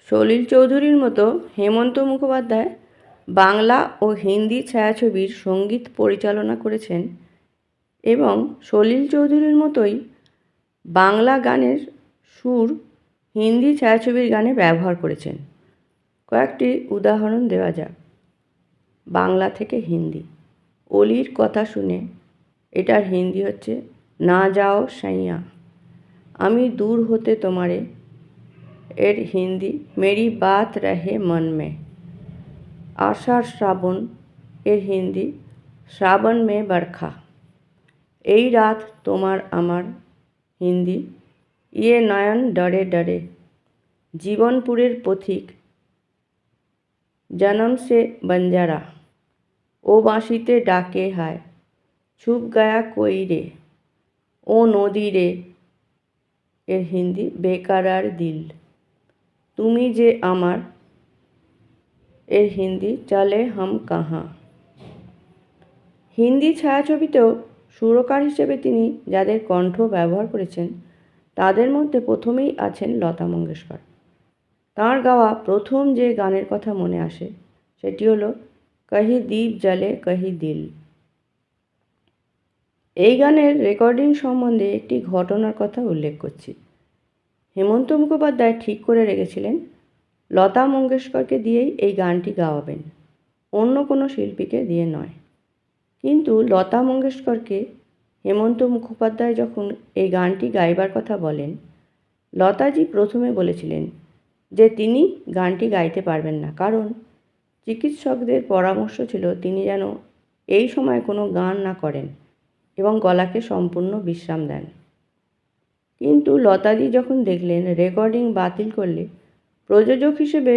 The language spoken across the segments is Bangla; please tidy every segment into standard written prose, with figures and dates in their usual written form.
সলিল চৌধুরীর মতো হেমন্ত মুখোপাধ্যায় বাংলা ও হিন্দি ছায়াছবির সঙ্গীত পরিচালনা করেছেন এবং সলিল চৌধুরীর মতোই বাংলা গানের সুর হিন্দি ছায়াছবির গানে ব্যবহার করেছেন। কয়েকটি উদাহরণ দেওয়া যাক। বাংলা থেকে হিন্দি, অলির কথা শুনে, এটার হিন্দি হচ্ছে না যাও সাইয়া। আমি দূর হতে তোমারে, এর হিন্দি মেরি বাত রহে মন মে। আষাঢ় শ্রাবণ, এর হিন্দি শ্রাবণ মে বরখা। এই রাত তোমার আমার, হিন্দি ইয়ে নয়ন ডরে ডরে। জীবনপুরের পথিক, জনম সে বঞ্জারা। ও বাঁশিতে ডাকে হায়, ছুপ গায়া কই রে। ও নদী রে, এর হিন্দি বেকারার দিল। তুমি যে আমার, এর হিন্দি চলে হাম কাহা। হিন্দি ছায়াছবিতেও সুরকার হিসেবে তিনি যাদের কণ্ঠ ব্যবহার করেছেন তাদের মধ্যে প্রথমেই আছেন লতা মঙ্গেশকর। তাঁর গাওয়া প্রথম যে গানের কথা মনে আসে সেটি হলো কহি দীপ জ্বলে কহি দিল। এই গানের রেকর্ডিং সম্বন্ধে একটি ঘটনার কথা উল্লেখ করছি। হেমন্ত মুখোপাধ্যায় ঠিক করে রেখেছিলেন লতা মঙ্গেশকরকে দিয়েই এই গানটি গাওয়াবেন, অন্য কোনো শিল্পীকে দিয়ে নয়। কিন্তু লতা মঙ্গেশকরকে হেমন্ত মুখোপাধ্যায় যখন এই গানটি গাইবার কথা বলেন, লতাজি প্রথমে বলেছিলেন যে তিনি গানটি গাইতে পারবেন না, কারণ চিকিৎসকদের পরামর্শ ছিল তিনি যেন এই সময় কোনো গান না করেন এবং গলাকে সম্পূর্ণ বিশ্রাম দেন। কিন্তু লতাজি যখন দেখলেন রেকর্ডিং বাতিল করলে প্রযোজক হিসেবে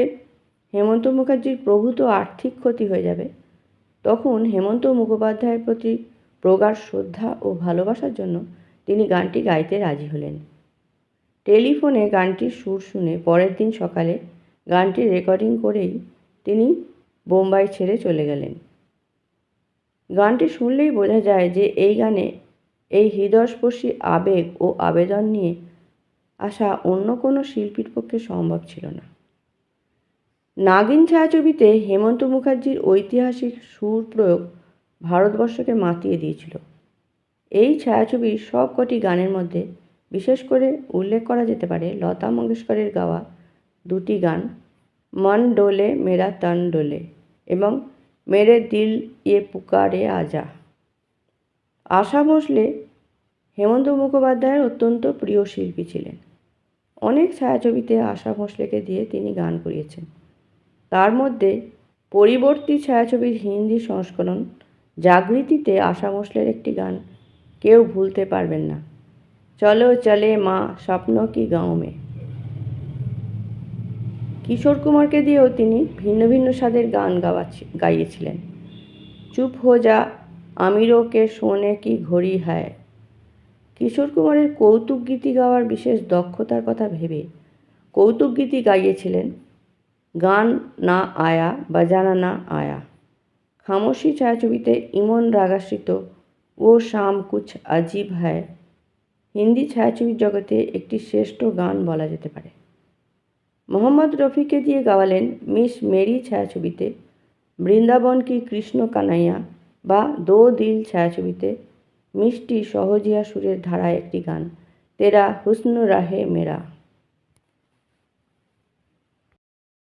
হেমন্ত মুখার্জির প্রভূত আর্থিক ক্ষতি হয়ে যাবে, তখন হেমন্ত মুখোপাধ্যায়ের প্রতি প্রগাঢ় শ্রদ্ধা ও ভালোবাসার জন্য তিনি গানটি গাইতে রাজি হলেন। টেলিফোনে গানটির সুর শুনে পরের দিন সকালে গানটির রেকর্ডিং করেই তিনি বোম্বাই ছেড়ে চলে গেলেন। গানটি শুনলেই বোঝা যায় যে এই গানে এই হৃদয়স্পর্শী আবেগ ও আবেদন নিয়ে আসা অন্য কোনো শিল্পীর পক্ষে সম্ভব ছিল না। নাগিন ছায়াছবিতে হেমন্ত মুখার্জির ঐতিহাসিক সুর প্রয়োগ ভারতবর্ষকে মাতিয়ে দিয়েছিল। এই ছায়াছবির সব কটি গানের মধ্যে বিশেষ করে উল্লেখ করা যেতে পারে লতা মঙ্গেশকরের গাওয়া দুটি গান, মন ডোলে মেরা তন ডোলে এবং মেরে দিল ইয়ে পুকারে আজা। আশা ভোঁসলে হেমন্ত মুখোপাধ্যায়ের অত্যন্ত প্রিয় শিল্পী ছিলেন। অনেক ছায়াছবিতে আশা ভোঁসলেকে দিয়ে তিনি গান করিয়েছেন। তার মধ্যে পরিবর্তী ছায়াছবির হিন্দি সংস্করণ জাগৃতিতে আশা ভোঁসলের একটি গান কেউ ভুলতে পারবেন না, চলো চলে মা স্বপ্ন কি গাঁও মে। কিশোর কুমারকে দিয়েও তিনি ভিন্ন ভিন্ন স্বাদের গান গাইয়েছিলেন। চুপ হো যা আমিরও কে সোনে কি ঘড়ি হায়। কিশোর কুমারের কৌতুক গীতি গাওয়ার বিশেষ দক্ষতার কথা ভেবে কৌতুক গীতি গাইয়েছিলেন গান না আয়া বাজানা না আয়া। খামোশি ছায়াছবিতে ইমন রাগাশ্রিত ও শাম কুছ আজীব হ্যায় হিন্দি ছায়াছবির জগতে একটি শ্রেষ্ঠ গান বলা যেতে পারে। মোহাম্মদ রফিকে দিয়ে গাওয়ালেন মিস মেরি ছায়াছবিতে বৃন্দাবন কি কৃষ্ণ কানাইয়া বা দো দিল ছায়াছবিতে মিষ্টি সহজিয়া সুরের ধারায় একটি গান তেরা হুস্ন রাহে মেরা।